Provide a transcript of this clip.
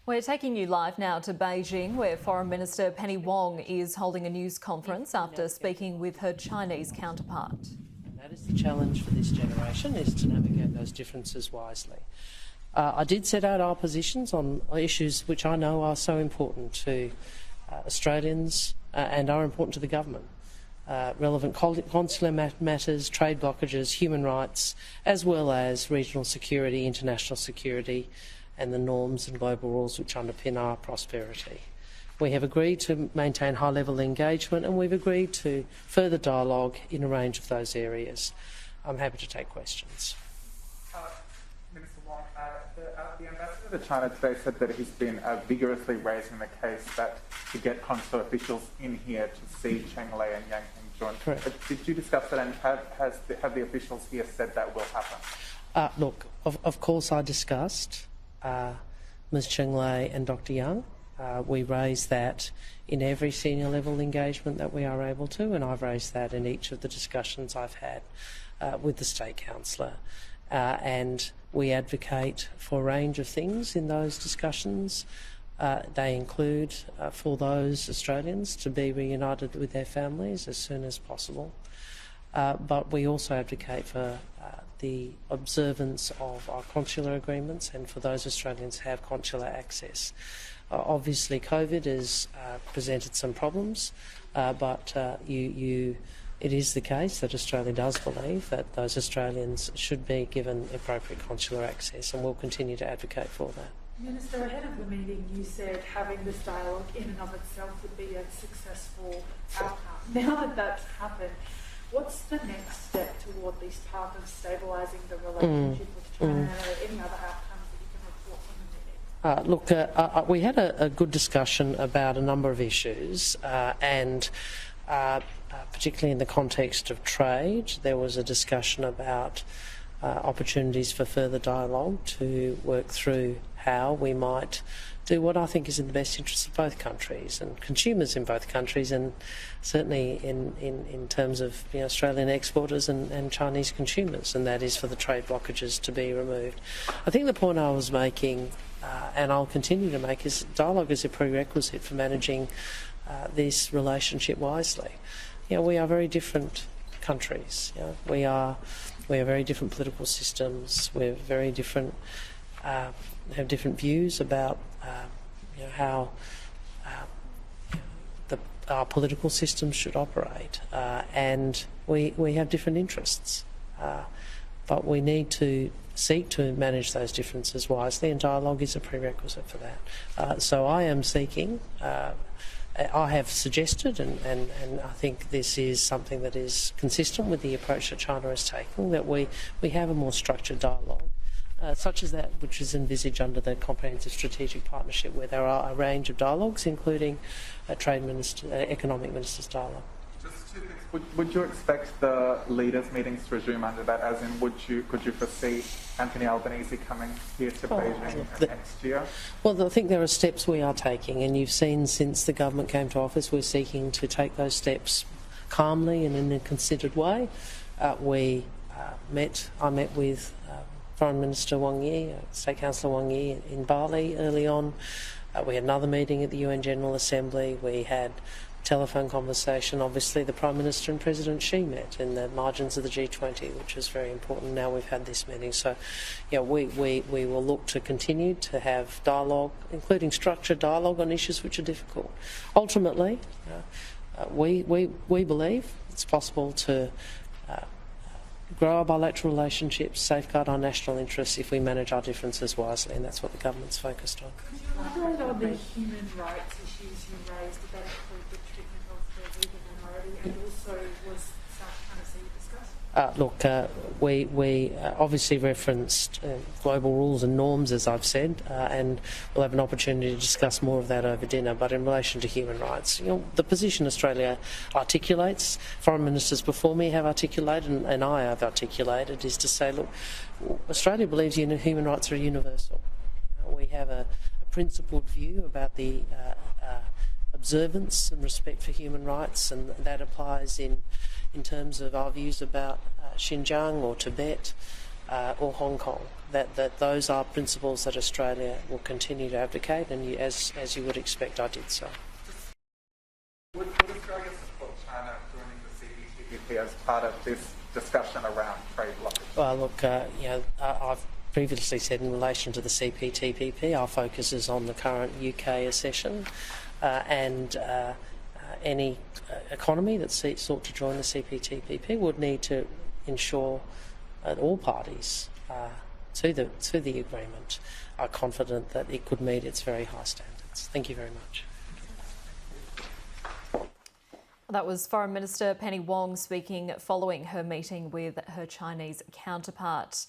We're taking you live now to Beijing, where Foreign Minister Penny Wong is holding a news conference after speaking with her Chinese counterpart. And that is the challenge for this generation, is to navigate those differences wisely. I did set out our positions on issues which I know are so important to Australians and are important to the government. Relevant consular matters, trade blockages, human rights, as well as regional security, international security, and the norms and global rules which underpin our prosperity. We have agreed to maintain high-level engagement, and we've agreed to further dialogue in a range of those areas. I'm happy to take questions. Minister Wong, the ambassador to China today said that he's been vigorously raising the case that to get consular officials in here to see Cheng Lei and Yang Hengjun. Correct. Did you discuss that, and have the officials here said that will happen? Look, of course I discussed Ms Cheng Lei and Dr Yang. We raise that in every senior level engagement that we are able to, and I've raised that in each of the discussions I've had with the State Counsellor. And we advocate for a range of things in those discussions. They include for those Australians to be reunited with their families as soon as possible. But we also advocate for the observance of our consular agreements and for those Australians who have consular access. Obviously COVID has presented some problems, but it is the case that Australia does believe that those Australians should be given appropriate consular access, and we'll continue to advocate for that. Minister, ahead of the meeting you said having this dialogue in and of itself would be a successful outcome. Now that that's happened, what's the next step toward this path of stabilising the relationship with China? Are there any other outcomes that you can report from the meeting? Look, we had a good discussion about a number of issues, and particularly in the context of trade, there was a discussion about opportunities for further dialogue to work through how we might do what I think is in the best interests of both countries and consumers in both countries, and certainly in terms of Australian exporters and Chinese consumers, and that is for the trade blockages to be removed. I think the point I was making, and I'll continue to make, is dialogue is a prerequisite for managing this relationship wisely. We are very different countries. We are very different political systems. We're very different. Have different views about how our political systems should operate, and we have different interests. But we need to seek to manage those differences wisely, and dialogue is a prerequisite for that. So I am seeking. I have suggested, and I think this is something that is consistent with the approach that China is taking, that we have a more structured dialogue, such as that which is envisaged under the Comprehensive Strategic Partnership, where there are a range of dialogues, including a economic ministers' dialogue. Just two things. Would you expect the leaders' meetings to resume under that? As in, could you foresee Anthony Albanese coming here to Beijing next year? Well, I think there are steps we are taking, and you've seen since the government came to office, we're seeking to take those steps calmly and in a considered way. I met with Foreign Minister Wang Yi, State Counsellor Wang Yi in Bali early on. We had another meeting at the UN General Assembly. We had a telephone conversation. Obviously, the Prime Minister and President Xi met in the margins of the G20, which is very important. Now we've had this meeting. So, we will look to continue to have dialogue, including structured dialogue on issues which are difficult. Ultimately, we believe it's possible to grow our bilateral relationships, safeguard our national interests if we manage our differences wisely, and that's what the government's focused on. Could you elaborate on the human rights issues you raised? Did that include the treatment of the Uyghur minority, and also was South China Sea discussed? Look, we obviously referenced global rules and norms, as I've said, and we'll have an opportunity to discuss more of that over dinner. But in relation to human rights, the position Australia articulates, foreign ministers before me have articulated, and I have articulated, is to say, look, Australia believes human rights are universal. We have a principled view about the observance and respect for human rights, and that applies in terms of our views about Xinjiang or Tibet, or Hong Kong. That those are principles that Australia will continue to advocate, and as you would expect, I did so. Would Australia support China joining the CPTPP as part of this discussion around trade blockage? Well, look, I've previously said in relation to the CPTPP, our focus is on the current UK accession and any economy that sought to join the CPTPP would need to ensure that all parties to the agreement are confident that it could meet its very high standards. Thank you very much. That was Foreign Minister Penny Wong speaking following her meeting with her Chinese counterpart.